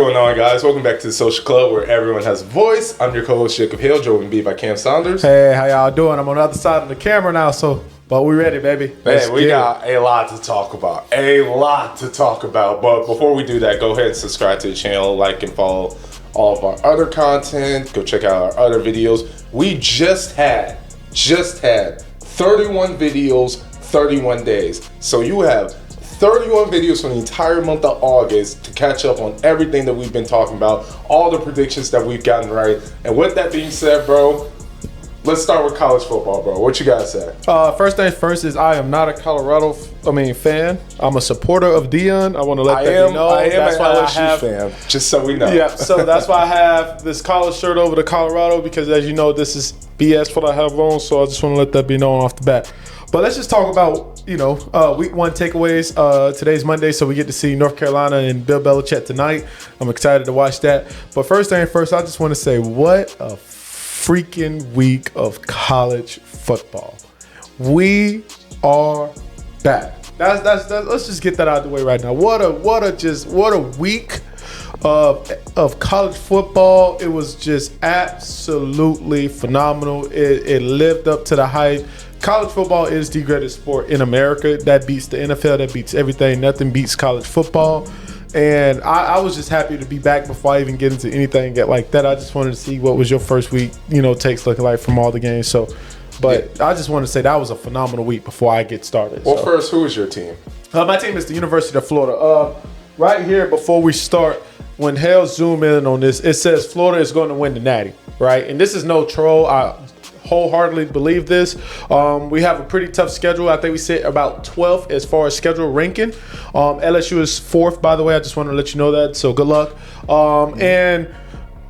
going on, guys? Welcome back to the Social Club, where everyone has a voice. I'm your co-host, Jacob Hill, joined B by Cam Saunders. Hey, how y'all doing? I'm on the other side of the camera now, but we ready, baby. Man, we got a lot to talk about. But before we do that, go ahead and subscribe to the channel, like and follow all of our other content. Go check out our other videos. We just had 31 videos, 31 days. So you have 31 videos for the entire month of August to catch up on everything that we've been talking about, all the predictions that we've gotten right. And with that being said, bro, let's start with college football, bro. What you guys say? First things first is I am not a Colorado fan. I'm a supporter of Deion. I want to let that be known. I am that's an why LSU I have, fan, just so we know. Yeah, so that's why I have this college shirt over to Colorado, because as you know, this is BS what I have on, so I just want to let that be known off the bat. But let's just talk about, week one takeaways. Today's Monday, so we get to see North Carolina and Bill Belichick tonight. I'm excited to watch that. But first thing first, I just want to say, what a freaking week of college football. We are back. That's let's just get that out of the way right now. What a week of college football. It was just absolutely phenomenal. It lived up to the hype. College football is the greatest sport in America. That beats the NFL. That beats everything. Nothing beats college football. And I was just happy to be back before I even get into anything like that. I just wanted to see what was your first week, takes looking like from all the games. I just want to say that was a phenomenal week before I get started. Well, first, who is your team? My team is the University of Florida. Right here, before we start, when Hale zoom in on this, it says Florida is going to win the Natty, right? And this is no troll. I wholeheartedly believe this. We have a pretty tough schedule. I think we sit about 12th as far as schedule ranking. LSU is 4th, by the way. I just want to let you know that. So good luck. And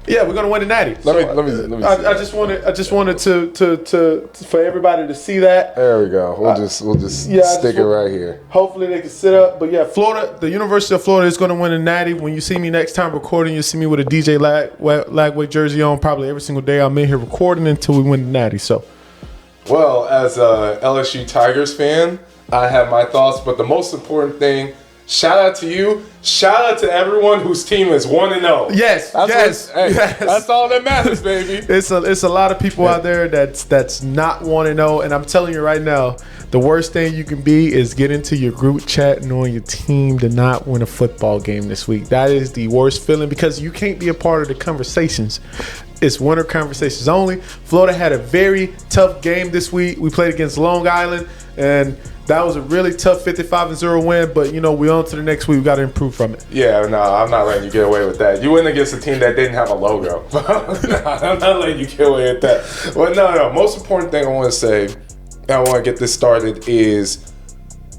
yeah, we're gonna win the Natty. Let me. I just wanted to for everybody to see that. There we go. We'll just stick it right here. Hopefully they can sit up. But yeah, Florida, the University of Florida is gonna win the Natty. When you see me next time recording, you'll see me with a DJ Lagway jersey on. Probably every single day I'm in here recording until we win the Natty. So, well, as a LSU Tigers fan, I have my thoughts. But the most important thing. Shout out to you. Shout out to everyone whose team is 1-0. Yes, yes. That's all that matters, baby. It's a lot of people out there that's not 1-0, and I'm telling you right now, the worst thing you can be is get into your group chat knowing your team did not win a football game this week. That is the worst feeling, because you can't be a part of the conversations. It's winter conversations only. Florida had a very tough game this week. We played against Long Island, and that was a really tough 55-0 win, but we on to the next week. We got to improve from it. Yeah, no, I'm not letting you get away with that. You went against a team that didn't have a logo. I'm not letting you get away with that. But no. Most important thing I want to say, and I want to get this started, is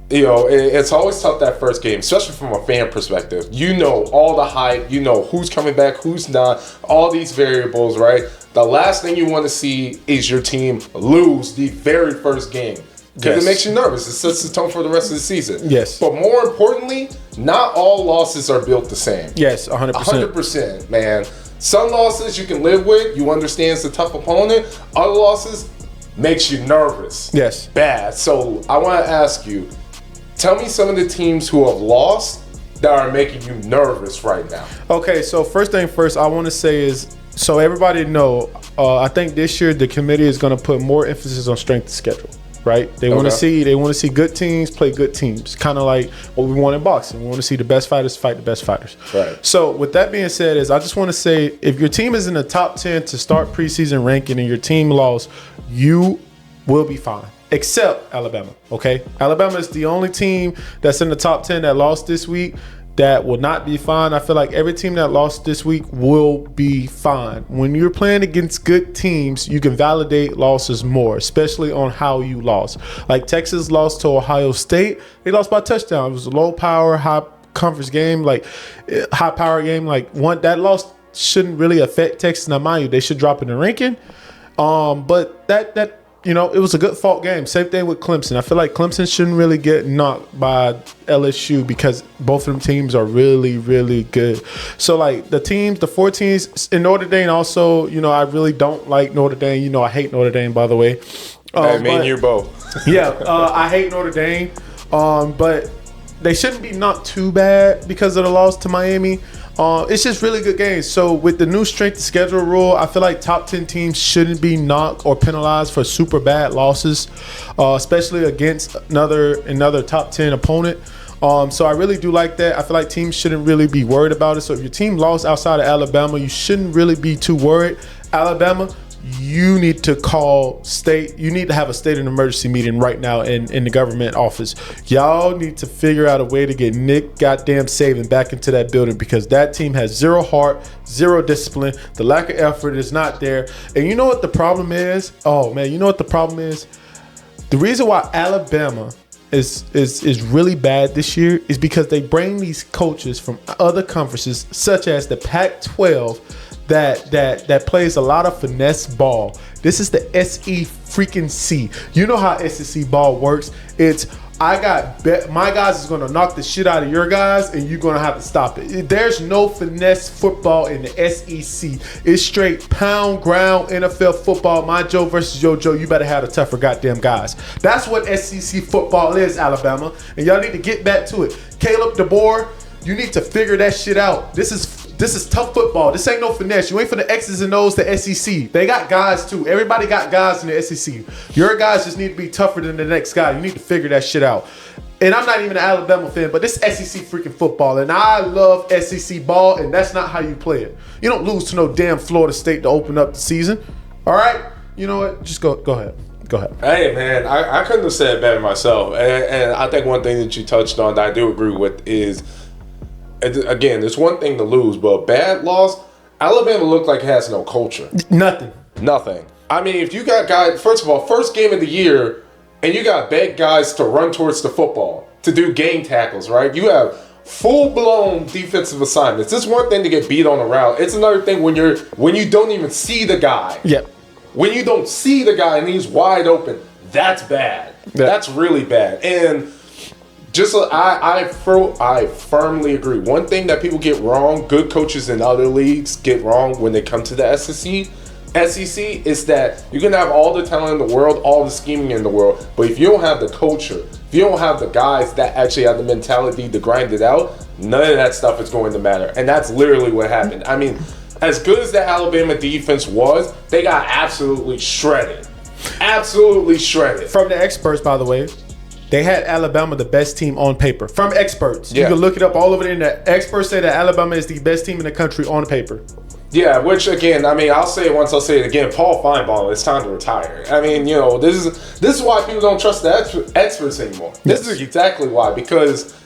it's always tough that first game, especially from a fan perspective. All the hype, who's coming back, who's not, all these variables, right? The last thing you want to see is your team lose the very first game. Because it makes you nervous. It sets the tone for the rest of the season. Yes. But more importantly, not all losses are built the same. Yes, 100%. 100%, man. Some losses you can live with. You understand it's a tough opponent. Other losses makes you nervous. Yes. Bad. So I want to ask you, tell me some of the teams who have lost that are making you nervous right now. Okay, so first thing first, I want to say is, so everybody know, I think this year the committee is going to put more emphasis on strength of schedule. Right, they want to see good teams play good teams, kind of like what we want in boxing. We want to see the best fighters fight the best fighters. Right. So with that being said, I just want to say, if your team is in the top 10 to start preseason ranking and your team lost, you will be fine. Except Alabama. Okay, Alabama is the only team that's in the top 10 that lost this week. That will not be fine. I feel like every team that lost this week will be fine. When you're playing against good teams, you can validate losses more, especially on how you lost. Like Texas lost to Ohio State. They lost by a touchdown. It was a low power, high conference game, like high power game. Like that loss shouldn't really affect Texas. Now, mind you, they should drop in the ranking. But that it was a good fought game. Same thing with Clemson. I feel like Clemson shouldn't really get knocked by LSU because both of them teams are really, really good. So, like, the 4 teams in Notre Dame also, I really don't like Notre Dame. I hate Notre Dame, by the way. Me and you both. Yeah, I hate Notre Dame. But they shouldn't be knocked too bad because of the loss to Miami. It's just really good games. So with the new strength of schedule rule, I feel like top 10 teams shouldn't be knocked or penalized for super bad losses, especially against another top 10 opponent. So I really do like that. I feel like teams shouldn't really be worried about it. So if your team lost outside of Alabama, you shouldn't really be too worried. Alabama, you need to you need to have a state of emergency meeting right now in the government office. Y'all need to figure out a way to get Nick goddamn Saban back into that building, because that team has zero heart, zero discipline. The lack of effort is not there. And you know what the problem is? Oh man, you know what the problem is? The reason why Alabama is really bad this year is because they bring these coaches from other conferences, such as the Pac-12, that plays a lot of finesse ball. This is the SE freaking C. You know how SEC ball works. It's my guys is gonna knock the shit out of your guys, and you're gonna have to stop it. There's no finesse football in the SEC. It's straight pound ground NFL football. My Joe versus your Joe. You better have the tougher goddamn guys. That's what SEC football is, Alabama, and y'all need to get back to it. Caleb DeBoer, you need to figure that shit out. This is tough football. This ain't no finesse. You ain't for the X's and O's, the SEC. They got guys too. Everybody got guys in the SEC. Your guys just need to be tougher than the next guy. You need to figure that shit out. And I'm not even an Alabama fan, but this SEC freaking football. And I love SEC ball, and that's not how you play it. You don't lose to no damn Florida State to open up the season. All right? You know what? Just go ahead. Go ahead. Hey, man, I couldn't have said it better myself. And I think one thing that you touched on that I do agree with is, again, there's one thing to lose, but a bad loss, Alabama looked like it has no culture. Nothing. I mean, if you got guys, first of all, first game of the year, and you got big guys to run towards the football, to do game tackles, right? You have full-blown defensive assignments. It's one thing to get beat on a route. It's another thing when you don't even see the guy. Yep. When you don't see the guy and he's wide open, that's bad. Yep. That's really bad. And just I firmly agree. One thing that people get wrong, good coaches in other leagues get wrong when they come to the SEC is that you can have all the talent in the world, all the scheming in the world, but if you don't have the culture, if you don't have the guys that actually have the mentality to grind it out, none of that stuff is going to matter. And that's literally what happened. I mean, as good as the Alabama defense was, they got absolutely shredded. Absolutely shredded. From the experts, by the way, they had Alabama the best team on paper. From experts. Yeah. You can look it up all over the internet. Experts say that Alabama is the best team in the country on paper. Yeah, which again, I mean, I'll say it once, I'll say it again. Paul Feinbaum, it's time to retire. I mean, you know, this is why people don't trust the experts anymore. Yes. This is exactly why, because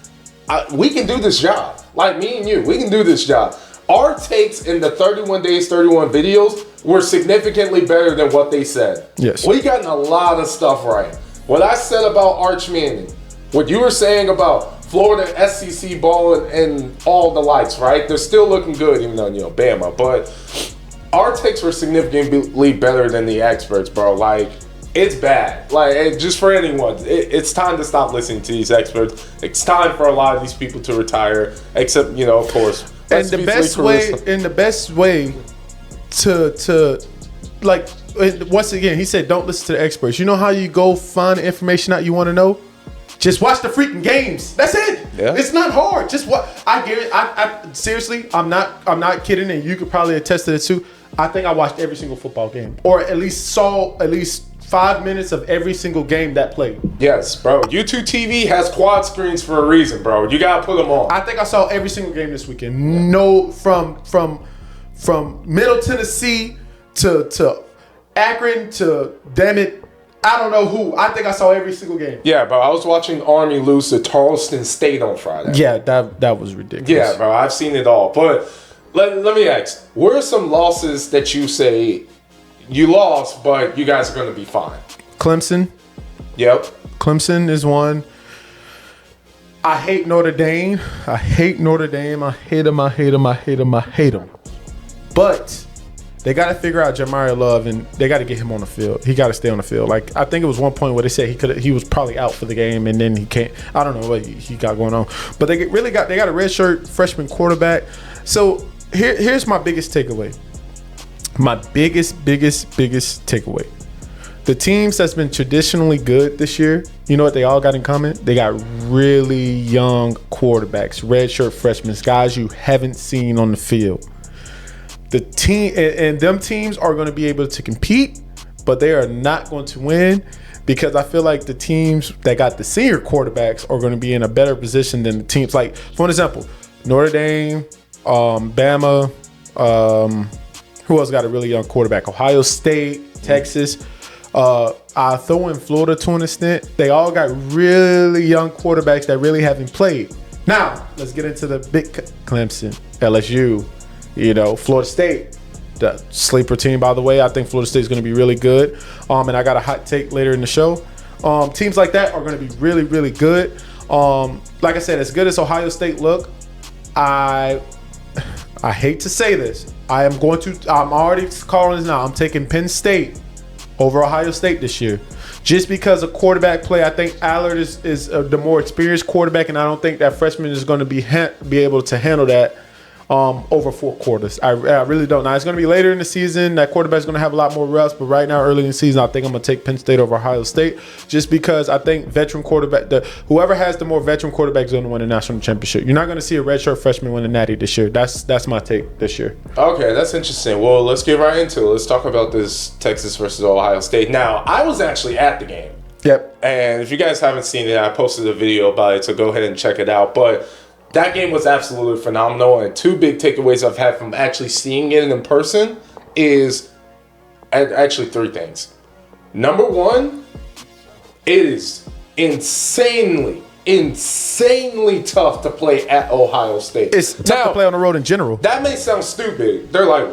we can do this job. Like me and you, we can do this job. Our takes in the 31 Days, 31 videos were significantly better than what they said. Yes. We gotten a lot of stuff right. What I said about Arch Manning, what you were saying about Florida SEC ball and all the lights, right? They're still looking good, even though, you know, Bama. But our takes were significantly better than the experts, bro. Like, it's bad. Like, just for anyone, it's time to stop listening to these experts. It's time for a lot of these people to retire, except, you know, of course. And the best way to like, once again, he said, don't listen to the experts. You know how you go find the information out you want to know? Just watch the freaking games. That's it. Yeah. It's not hard. Just what I get it. I seriously, I'm not kidding, and you could probably attest to it too. I think I watched every single football game, or at least saw at least 5 minutes of every single game that played. Yes, bro. YouTube TV has quad screens for a reason, bro. You gotta put them on. I think I saw every single game this weekend. No, from Middle Tennessee to Akron to, damn it, I don't know who. I think I saw every single game. Yeah, bro. I was watching Army lose to Charleston State on Friday. Yeah, that was ridiculous. Yeah, bro. I've seen it all. But let me ask, what are some losses that you say you lost, but you guys are going to be fine? Clemson. Yep. Clemson is one. I hate Notre Dame. I hate them. But they got to figure out Jeremiah Love, and they got to get him on the field. He got to stay on the field. Like, I think it was one point where they said he was probably out for the game, and then he can't. I don't know what he got going on. But they got a redshirt freshman quarterback. So here's my biggest takeaway. My biggest takeaway. the teams that's been traditionally good this year, you know what they all got in common? They got really young quarterbacks, redshirt freshmen, guys you haven't seen on the field. The team and them teams are going to be able to compete, but they are not going to win because I feel like the teams that got the senior quarterbacks are going to be in a better position than the teams. Like, for an example, Notre Dame, Bama, who else got a really young quarterback? Ohio State, Texas. I throw in Florida to an extent. They all got really young quarterbacks that really haven't played. Now, let's get into the big Clemson, LSU, Florida State. The sleeper team, by the way. I think Florida State is going to be really good. And I got a hot take later in the show. Teams like that are going to be really, really good. Like I said, as good as Ohio State look, I hate to say this. I'm already calling this now. I'm taking Penn State over Ohio State this year. Just because of quarterback play, I think Allard is the more experienced quarterback, and I don't think that freshman is going to be able to handle that over 4 quarters. I really don't. Now, it's going to be later in the season. That quarterback's going to have a lot more reps, but right now, early in the season, I think I'm going to take Penn State over Ohio State just because I think veteran quarterback, whoever has the more veteran quarterback is going to win a national championship. You're not going to see a redshirt freshman win a natty this year. That's my take this year. Okay, that's interesting. Well, let's get right into it. Let's talk about this Texas versus Ohio State. Now, I was actually at the game. Yep. And if you guys haven't seen it, I posted a video about it, so go ahead and check it out. But that game was absolutely phenomenal, and 2 big takeaways I've had from actually seeing it in person is actually 3 things. Number 1, it is insanely tough to play at Ohio State. It's tough to play on the road in general. That may sound stupid. They're like,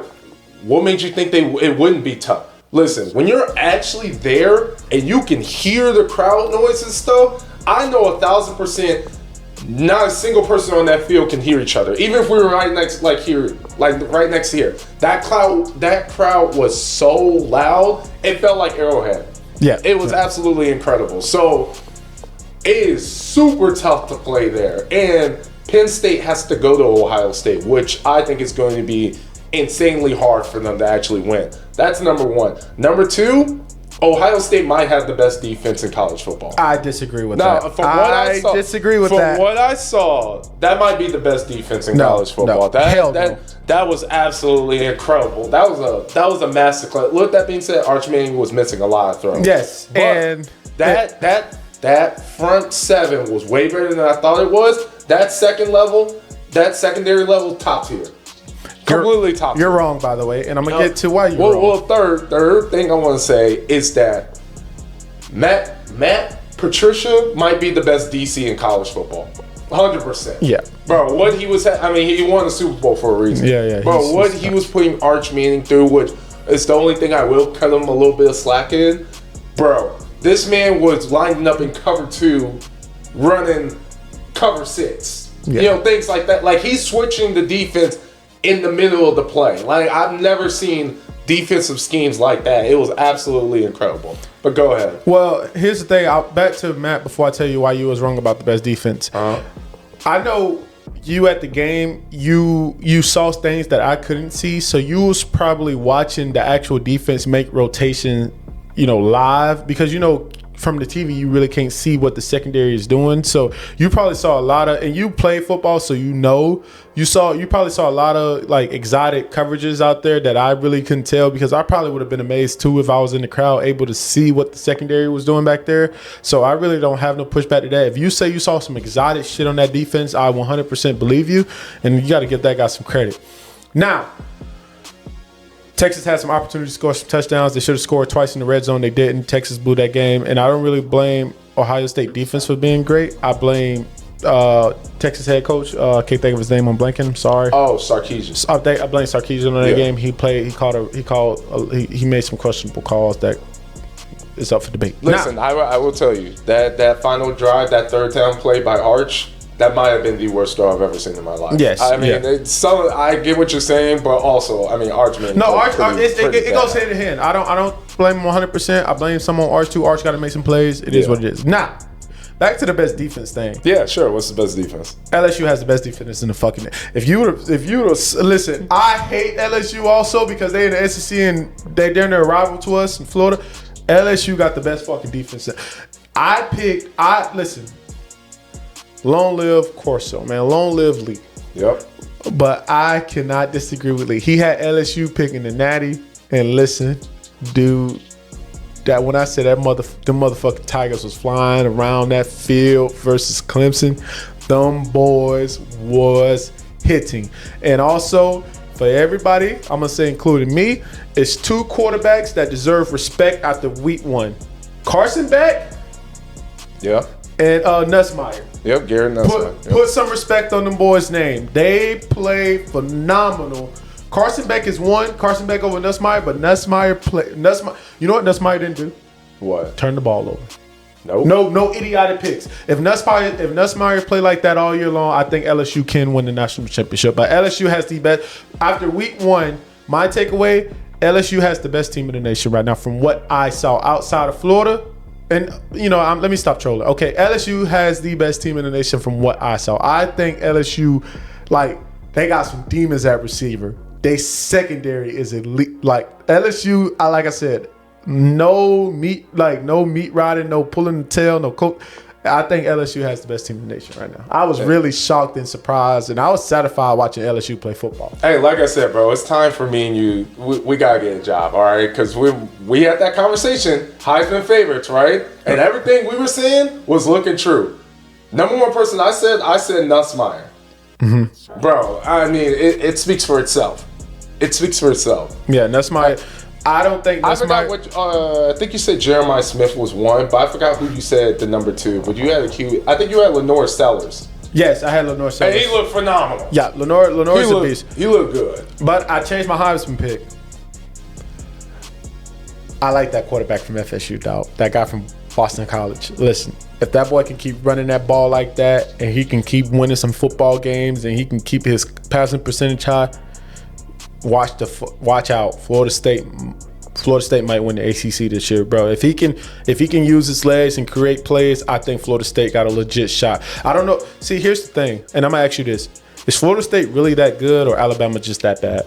what made you think it wouldn't be tough? Listen, when you're actually there and you can hear the crowd noise and stuff, I know 1,000%. Not a single person on that field can hear each other. Even if we were right next, right next to here. That crowd was so loud, it felt like Arrowhead. Yeah. It was absolutely incredible. So it is super tough to play there. And Penn State has to go to Ohio State, which I think is going to be insanely hard for them to actually win. That's number 1. Number 2, Ohio State might have the best defense in college football. I disagree with that. From what I saw, disagree with that. From what I saw, that might be the best defense in college football. That was absolutely incredible. That was a masterclass. With that being said, Arch Manning was missing a lot of throws. Yes, but and that front 7 was way better than I thought it was. That secondary level, top tier. Completely top. You're wrong, by the way, and I'm gonna get to why you're wrong. Well, third thing I want to say is that Matt Patricia might be the best DC in college football, 100%. Yeah, bro, what he was, he won the Super Bowl for a reason. Yeah. Bro, what he was putting Arch Manning through, which is the only thing I will cut him a little bit of slack in. Bro, this man was lining up in cover 2, running cover 6. Yeah. Things like that. Like, he's switching the defense in the middle of the play. Like, I've never seen defensive schemes like that. It was absolutely incredible. But go ahead. Well, here's the thing. Back to Matt before I tell you why you was wrong about the best defense. I know you at the game, you saw things that I couldn't see. So you was probably watching the actual defense make rotation, live, because from the TV, you really can't see what the secondary is doing. So you probably saw a lot of, and you play football, so you probably saw a lot of like exotic coverages out there that I really couldn't tell, because I probably would have been amazed too if I was in the crowd able to see what the secondary was doing back there. So I really don't have no pushback to that. If you say you saw some exotic shit on that defense, I 100% believe you, and you got to give that guy some credit. Now, Texas had some opportunity to score some touchdowns. They should have scored twice in the red zone. They didn't. Texas blew that game. And I don't really blame Ohio State defense for being great. I blame Texas head coach. Can't think of his name. I'm blanking. Sorry. Oh, Sarkisian. I blame Sarkisian on that game. He made some questionable calls that is up for debate. Listen, I will tell you that final drive, that third down play by Arch, that might have been the worst throw I've ever seen in my life. Yes, I mean, I get what you're saying, but also, Arch Manning. No, Arch, it goes hand in hand. I don't blame him 100%. I blame some on Arch too. Arch got to make some plays. It is what it is. Now, back to the best defense thing. Yeah, sure. What's the best defense? LSU has the best defense in the fucking. If you listen, I hate LSU also because they in the SEC and they're their rival to us in Florida. LSU got the best fucking defense. Listen. Long live Corso, man. Long live Lee. Yep. But I cannot disagree with Lee. He had LSU picking the Natty, and listen, dude, that when I said the motherfucking Tigers was flying around that field versus Clemson, them boys was hitting. And also, for everybody, I'm gonna say including me, it's 2 quarterbacks that deserve respect after week 1. Carson Beck Yep. and Nussmeier. Yep. Garrett Nussmeier. Put some respect on them boys' name. They play phenomenal. Carson Beck is one. Carson Beck over Nussmeier, but Nussmeier. You know what Nussmeier didn't do? What? Turn the ball over. Nope. No idiotic picks. If Nussmeier play like that all year long, I think LSU can win the national championship. But LSU has the best. After week 1, my takeaway: LSU has the best team in the nation right now, from what I saw outside of Florida. And, let me stop trolling. Okay, LSU has the best team in the nation from what I saw. I think LSU, they got some demons at receiver. They secondary is elite. LSU, like I said, no meat riding, no pulling the tail, no coat. I think LSU has the best team in the nation right now. I was really shocked and surprised, and I was satisfied watching LSU play football. Hey, like I said, bro, it's time for me and you. We gotta get a job, all right? Because we had that conversation, Heisman favorites, right? And everything we were saying was looking true. Number 1 person I said Nussmeier. Mm-hmm. Bro, I mean, it speaks for itself. It speaks for itself. Yeah, Nussmeier. I don't think I forgot what. I think you said Jeremiah Smith was 1, but I forgot who you said the number 2. But you had a Q. I think you had Lenore Sellers. Yes, I had Lenore Sellers. And he looked phenomenal. Yeah, Lenore's a beast. He looked good. But I changed my Heisman pick. I like that quarterback from FSU, dog. That guy from Boston College. Listen, if that boy can keep running that ball like that, and he can keep winning some football games, and he can keep his passing percentage high, watch out. Florida State might win the ACC this year, bro. If he can use his legs and create plays, I think Florida State got a legit shot. I don't know. See, here's the thing, and I'm gonna ask you this: is Florida State really that good, or Alabama just that bad?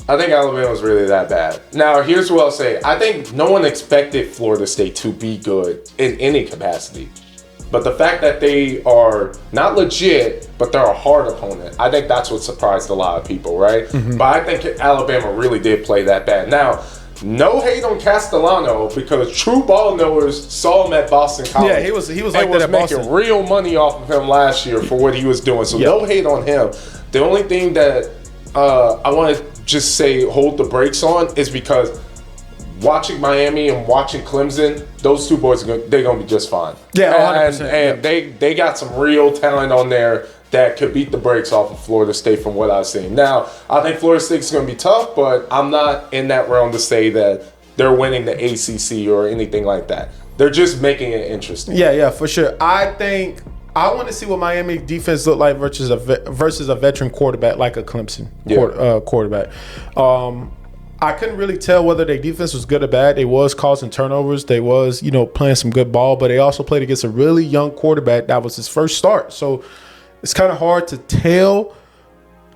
I think Alabama's really that bad. Now, here's what I'll say. I think no one expected Florida State to be good in any capacity. But the fact that they are not legit, but they're a hard opponent, I think that's what surprised a lot of people, right? Mm-hmm. But I think Alabama really did play that bad. Now, no hate on Castellano, because true ball knowers saw him at Boston College. Yeah, he was like that at Boston. Making real money off of him last year for what he was doing. So no hate on him. The only thing that I want to just say hold the brakes on is because watching Miami and watching Clemson, those 2 boys, they're going to be just fine. Yeah, 100%. And they got some real talent on there that could beat the brakes off of Florida State from what I've seen. Now, I think Florida State's going to be tough, but I'm not in that realm to say that they're winning the ACC or anything like that. They're just making it interesting. Yeah, for sure. I want to see what Miami defense look like versus a veteran quarterback like a Clemson quarterback. I couldn't really tell whether their defense was good or bad. They was causing turnovers. They was, playing some good ball, but they also played against a really young quarterback. That was his first start. So it's kind of hard to tell.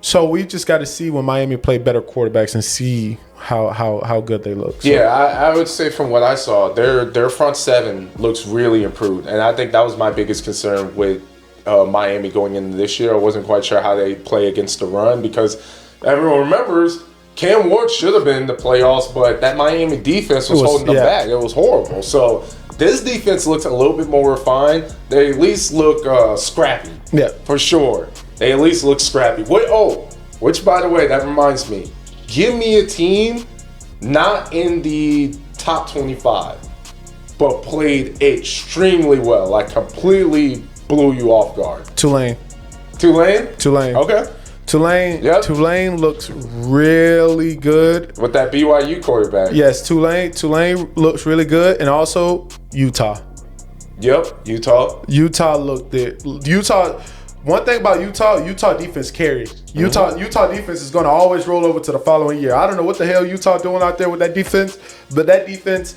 So we just got to see when Miami play better quarterbacks and see how good they look. So. Yeah, I would say from what I saw, their front 7 looks really improved. And I think that was my biggest concern with Miami going into this year. I wasn't quite sure how they play against the run, because everyone remembers Cam Ward should have been in the playoffs, but that Miami defense was holding them back. It was horrible. So this defense looks a little bit more refined. They at least look scrappy. Yeah. For sure. They at least look scrappy. Which, by the way, that reminds me. Give me a team not in the top 25, but played extremely well. Like, completely blew you off guard. Tulane. Okay. Tulane looks really good. With that BYU quarterback. Yes, Tulane looks really good. And also Utah. Yep, Utah looked it. One thing about Utah defense carries. Utah defense is going to always roll over to the following year. I don't know what the hell Utah doing out there with that defense, but that defense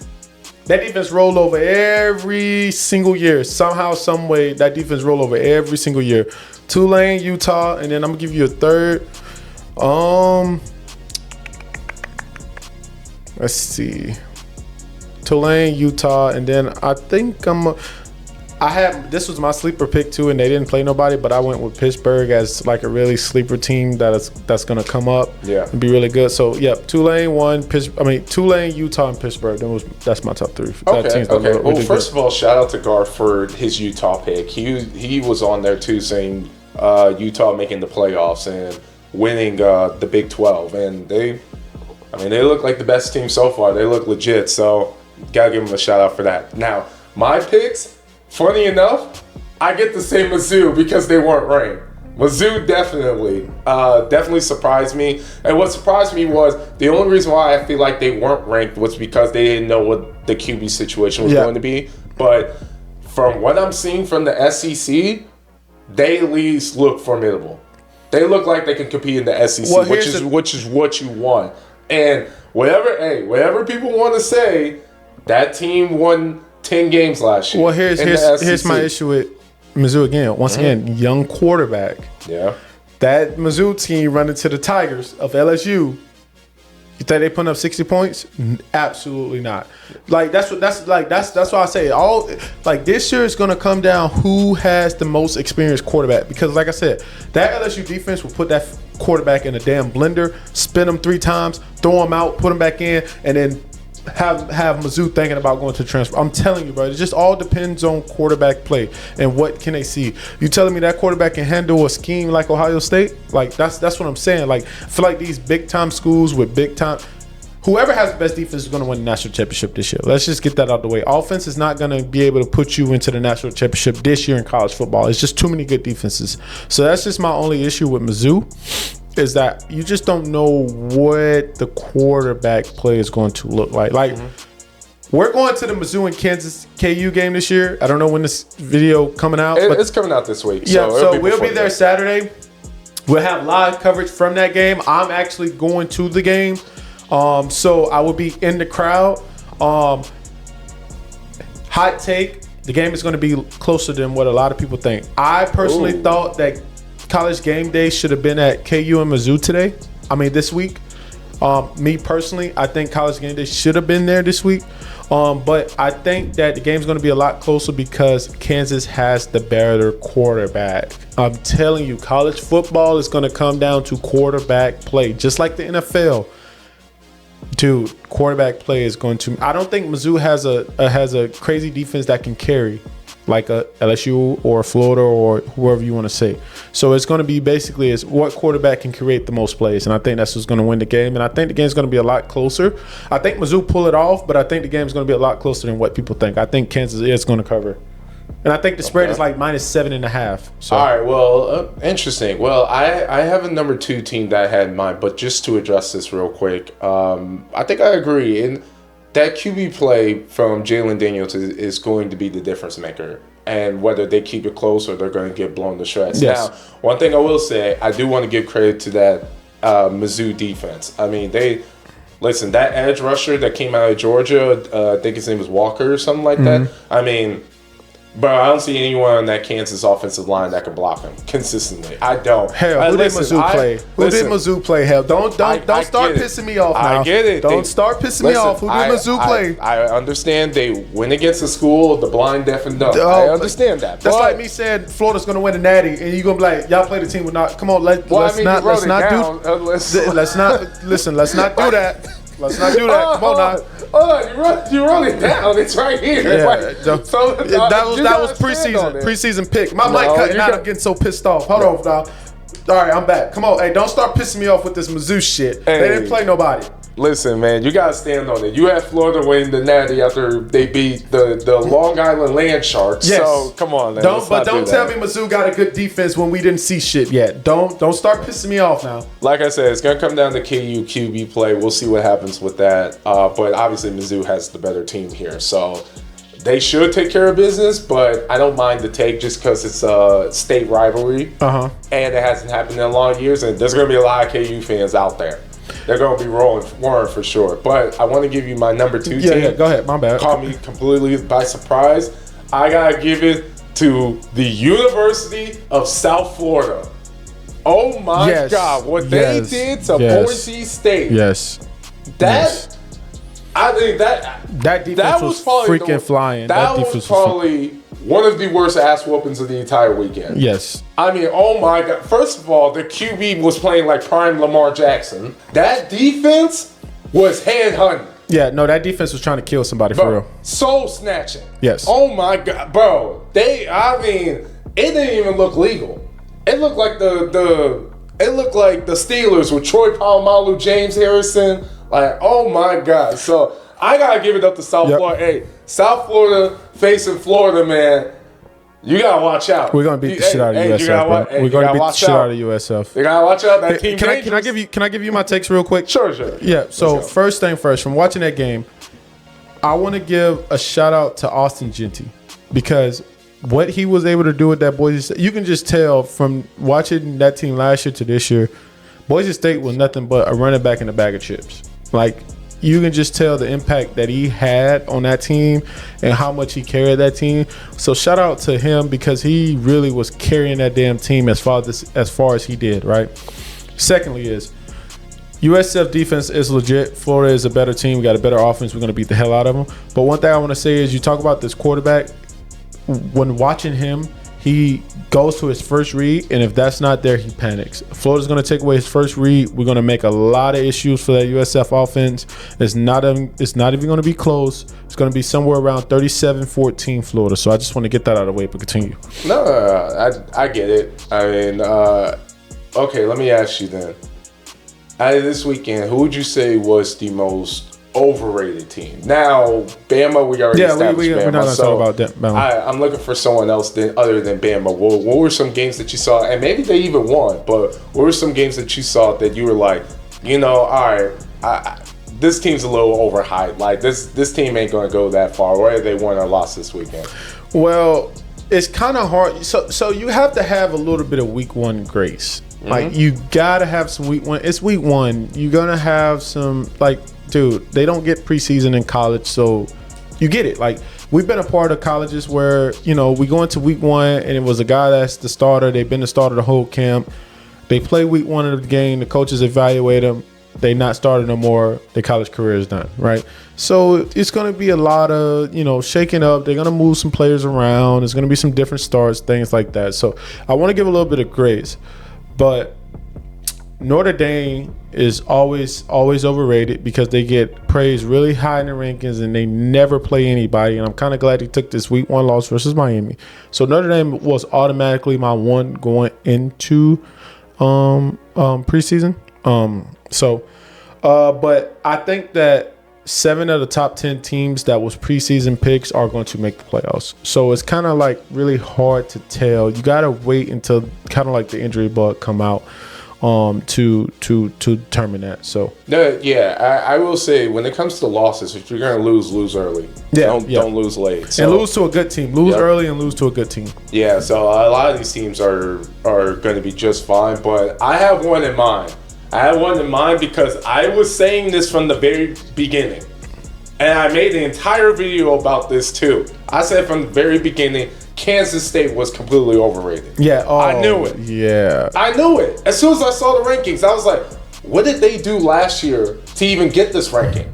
rolled over every single year. Somehow, some way, that defense rolled over every single year. Tulane, Utah, and then I'm gonna give you a third. Let's see. Tulane, Utah, and then I think this was my sleeper pick too, and they didn't play nobody, but I went with Pittsburgh as like a really sleeper team that's gonna come up and be really good. So Tulane, Utah, and Pittsburgh. That's my top three. Okay. Well, first of all, shout out to Garth for his Utah pick. He was on there too, saying Utah making the playoffs and winning the Big 12, and they look like the best team so far. They look legit, so gotta give them a shout out for that. Now, my picks. Funny enough, I get to say Mizzou because they weren't ranked. Mizzou definitely surprised me. And what surprised me was the only reason why I feel like they weren't ranked was because they didn't know what the QB situation was going to be. But from what I'm seeing from the SEC, they at least look formidable. They look like they can compete in the SEC, which is what you want. And whatever people want to say, that team won 10 games last year. Well, here's my issue with Mizzou again. Once again, young quarterback. Yeah. That Mizzou team run into the Tigers of LSU. You think they putting up 60 points? Absolutely not. Like that's why I say this year is gonna come down who has the most experienced quarterback. Because like I said, that LSU defense will put that quarterback in a damn blender, spin him 3 times, throw him out, put him back in, and then have Mizzou thinking about going to transfer. I'm telling you, bro, it just all depends on quarterback play and what can they see. You telling me that quarterback can handle a scheme like Ohio State? Like that's what I'm saying. Like I feel like these big time schools with big time, whoever has the best defense is going to win the national championship this year. Let's just get that out of the way. Offense is not going to be able to put you into the national championship this year in college football. It's just too many good defenses. So that's just my only issue with Mizzou. Is that you just don't know what the quarterback play is going to look like. We're going to the Mizzou and Kansas KU game this year. I don't know when this video coming out. But it's coming out this week. Yeah, so we'll be there Saturday. We'll have live coverage from that game. I'm actually going to the game. So I will be in the crowd. Hot take, the game is going to be closer than what a lot of people think. I personally thought that College Game Day should have been at KU and Mizzou this week. Me personally, I think College Game Day should have been there this week. But I think that the game's going to be a lot closer because Kansas has the better quarterback. I'm telling you, college football is going to come down to quarterback play, just like the NFL. Dude, quarterback play is going to. I don't think Mizzou has a crazy defense that can carry like a LSU or Florida or whoever you want to say. So it's going to be basically is what quarterback can create the most plays, and I think that's what's going to win the game. And I think the game's going to be a lot closer. I think Mizzou pull it off, but I think the game's going to be a lot closer than what people think. I think Kansas is going to cover. And I think the spread is like -7.5. So. All right, well, interesting. Well, I have a number 2 team that I had in mind, but just to address this real quick, I think I agree. And that QB play from Jalen Daniels is going to be the difference maker. And whether they keep it close or they're going to get blown to shreds. Yes. Now, one thing I will say, I do want to give credit to that Mizzou defense. I mean, listen, that edge rusher that came out of Georgia, I think his name was Walker or something like that. I mean, but I don't see anyone on that Kansas offensive line that can block him consistently. I don't. Hell, who did Mizzou play? Who did Mizzou play? Hell, don't start pissing me off now. I get it. Don't start pissing me off. Who did Mizzou play? I understand they win against the school, the blind, deaf, and dumb. I understand that. That's like me saying Florida's going to win a natty, and you're going to be like, y'all play the team with not. Come on, let's not do that. Let's not do that. Let's not do that. Come on now. Hold on, you wrote it down. It's right here. Yeah, that was preseason pick. My mic cutting out. I'm getting so pissed off. Hold on, now. All right, I'm back. Come on, hey, don't start pissing me off with this Mizzou shit. Hey, they didn't play nobody. Listen, man, you gotta stand on it. You had Florida winning the Natty after they beat the Long Island Land Sharks. Yes. So come on, man. Don't tell me Mizzou got a good defense when we didn't see shit yet. Don't start pissing me off now. Like I said, it's gonna come down to KU QB play. We'll see what happens with that. But obviously Mizzou has the better team here, so they should take care of business. But I don't mind the take just because it's a state rivalry, and it hasn't happened in a long years, and there's gonna be a lot of KU fans out there. They're going to be roaring for sure. But I want to give you my number 2 team. Yeah, go ahead. My bad. Caught me completely by surprise. I got to give it to the University of South Florida. Oh, my God. What they did to Boise State. Yes. I think That defense was probably freaking flying. That defense was probably one of the worst ass whoopings of the entire weekend. Yes. I mean, oh my God. First of all, the QB was playing like prime Lamar Jackson. That defense was hand hunting. Yeah, no, that defense was trying to kill somebody for real. Soul snatching. Yes. Oh my God, bro. It didn't even look legal. It looked like the Steelers with Troy Polamalu, James Harrison. Like, oh my God. So I gotta give it up to South Florida. Hey, South Florida facing Florida, man. You gotta watch out. We're gonna beat the shit out of USF, bro. We're gonna beat the shit out of USF. You gotta watch out. That team. Can I give you my takes real quick? Sure. Yeah. So first thing first, from watching that game, I want to give a shout out to Austin Genty because what he was able to do with that Boise State, you can just tell from watching that team last year to this year, Boise State was nothing but a running back in a bag of chips. Like, you can just tell the impact that he had on that team and how much he carried that team. So shout out to him because he really was carrying that damn team as far as he did, right? Secondly is USF defense is legit. Florida is a better team. We got a better offense. We're going to beat the hell out of them. But one thing I want to say is you talk about this quarterback. When watching him, he goes to his first read, and if that's not there, he panics. Florida's going to take away his first read. We're going to make a lot of issues for that USF offense. It's not even going to be close. It's going to be somewhere around 37-14 Florida. So I just want to get that out of the way, but continue. No, I get it. I mean, okay, let me ask you then. Out of this weekend, who would you say was the most overrated team? Now, Bama, we already established Bama. We're not going to talk about Bama. I'm looking for someone else other than Bama. What were some games that you saw, and maybe they even won, but what were some games that you saw that you were like, all right, this team's a little overhyped. Like, this team ain't going to go that far. Whether they won or lost this weekend. Well, it's kind of hard. So you have to have a little bit of week one grace. Like, you gotta have some week one. It's week one. You're gonna have some, like, dude, they don't get preseason in college, so you get it. Like, we've been a part of colleges where, we go into week one and it was a guy that's the starter. They've been the starter the whole camp. They play week one of the game. The coaches evaluate them. They not started no more. Their college career is done, right? So it's going to be a lot of, shaking up. They're going to move some players around. There's going to be some different starts, things like that. So I want to give a little bit of grace. But Notre Dame is always overrated because they get praised really high in the rankings and they never play anybody. And I'm kind of glad he took this week one loss versus Miami. So Notre Dame was automatically my one going into preseason. But I think that 7 of the top 10 teams that was preseason picks are going to make the playoffs. So it's kind of like really hard to tell. You got to wait until kind of like the injury bug come out to determine that. So I will say when it comes to losses, if you're going to lose early. Don't lose late. So, and lose to a good team. Lose early and lose to a good team. Yeah, so a lot of these teams are going to be just fine. But I have one in mind. I had one in mind because I was saying this from the very beginning. And I made an entire video about this too. I said from the very beginning, Kansas State was completely overrated. Yeah. Oh, I knew it. Yeah. I knew it. As soon as I saw the rankings, I was like, what did they do last year to even get this ranking?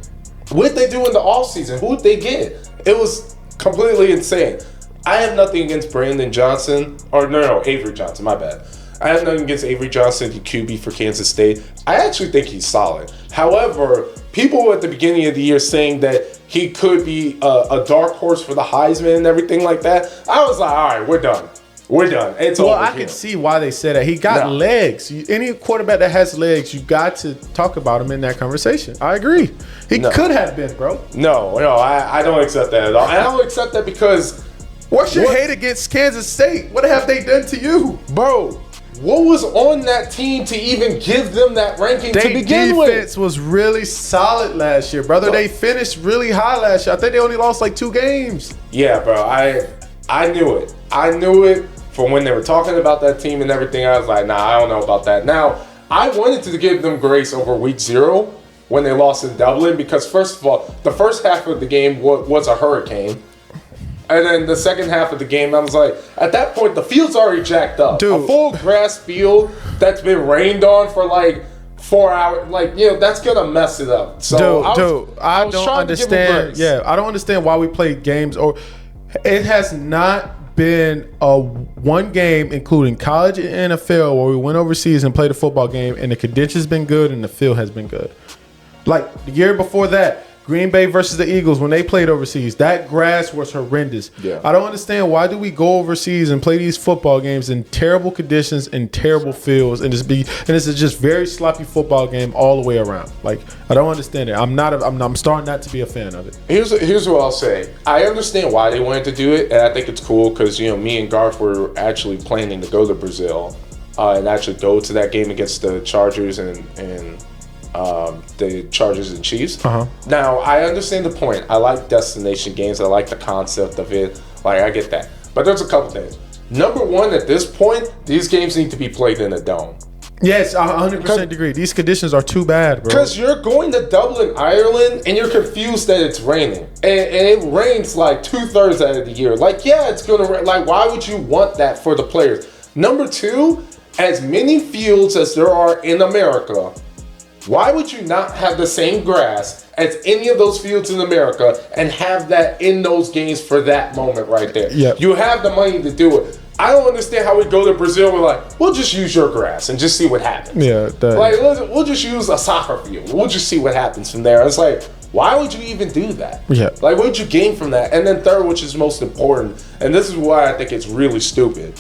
What did they do in the offseason? Who did they get? It was completely insane. I have nothing against Brandon Johnson. Avery Johnson, my bad. I have nothing against Avery Johnson, the QB for Kansas State. I actually think he's solid. However, people at the beginning of the year saying that he could be a dark horse for the Heisman and everything like that, I was like, all right, we're done. It's over. Well, I can see why they said that. He got legs. Any quarterback that has legs, you got to talk about him in that conversation. I agree. He could have been, bro. No, I don't accept that at all. And I don't accept that because... What's your hate against Kansas State? What have they done to you? Bro, what was on that team to even give them that ranking to begin with? Their defense was really solid last year, brother. They finished really high last year. I think they only lost like 2 games. Yeah, bro. I knew it. I knew it from when they were talking about that team and everything. I was like, nah, I don't know about that. Now, I wanted to give them grace over week 0 when they lost in Dublin because, first of all, the first half of the game was a hurricane. And then the second half of the game, I was like, at that point, the field's already jacked up. Dude. A full grass field that's been rained on for like 4 hours. Like, that's gonna mess it up. So I don't understand. Yeah, I don't understand why we play games. Or it has not been one game, including college and NFL, where we went overseas and played a football game, and the conditions been good and the field has been good. Like the year before that, Green Bay versus the Eagles, when they played overseas, that grass was horrendous. Yeah. I don't understand, why do we go overseas and play these football games in terrible conditions and terrible fields, and this is just very sloppy football game all the way around. Like, I don't understand it. I'm starting not to be a fan of it. Here's what I'll say. I understand why they wanted to do it, and I think it's cool because me and Garth were actually planning to go to Brazil and actually go to that game against the Chargers and the Chargers and Chiefs. Now, I understand the point. I like destination games. I like the concept of it. Like, I get that. But there's a couple things. Number one, at this point, these games need to be played in a dome. Yes, I 100% agree. These conditions are too bad, bro. Because you're going to Dublin, Ireland, and you're confused that it's raining. And it rains like 2/3 out of the year. Like, yeah, it's going to rain. Like, why would you want that for the players? Number two, as many fields as there are in America, why would you not have the same grass as any of those fields in America and have that in those games for that moment right there? Yep. You have the money to do it. I don't understand how we go to Brazil. We're like, we'll just use your grass and just see what happens. Yeah, like we'll just use a soccer field. We'll just see what happens from there. It's like, why would you even do that? Yeah. Like, what would you gain from that? And then third, which is most important, and this is why I think it's really stupid.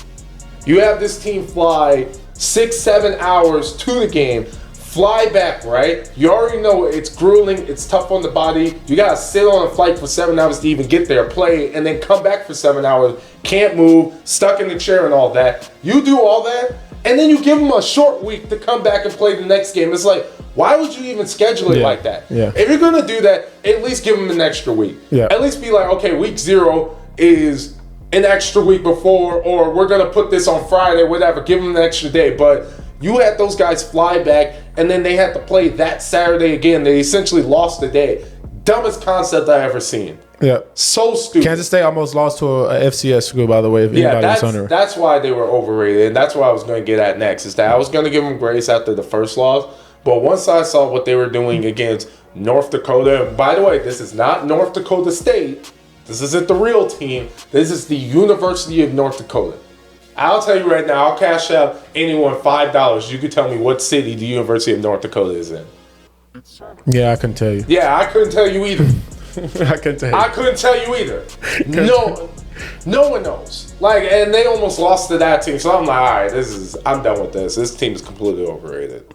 You have this team fly 6-7 hours to the game. Fly back, right? You already know it's grueling, it's tough on the body. You gotta sit on a flight for 7 hours to even get there, play, and then come back for 7 hours. Can't move, stuck in the chair and all that. You do all that, and then you give them a short week to come back and play the next game. It's like, why would you even schedule it like that? Yeah. If you're gonna do that, at least give them an extra week. Yeah. At least be like, okay, week 0 is an extra week before, or we're gonna put this on Friday, whatever. Give them an extra day, but you had those guys fly back, and then they had to play that Saturday again. They essentially lost the day. Dumbest concept I ever seen. Yeah. So stupid. Kansas State almost lost to a FCS school, by the way, if anybody was under. That's why they were overrated, and that's what I was going to get at next, is that I was going to give them grace after the first loss, but once I saw what they were doing against North Dakota, and by the way, this is not North Dakota State. This isn't the real team. This is the University of North Dakota. I'll tell you right now, I'll cash out anyone $5. You can tell me what city the University of North Dakota is in. Yeah, I couldn't tell you. Yeah, I couldn't tell you either. I couldn't tell you. I couldn't tell you either. No one knows. Like, and they almost lost to that team. So I'm like, all right, I'm done with this. This team is completely overrated.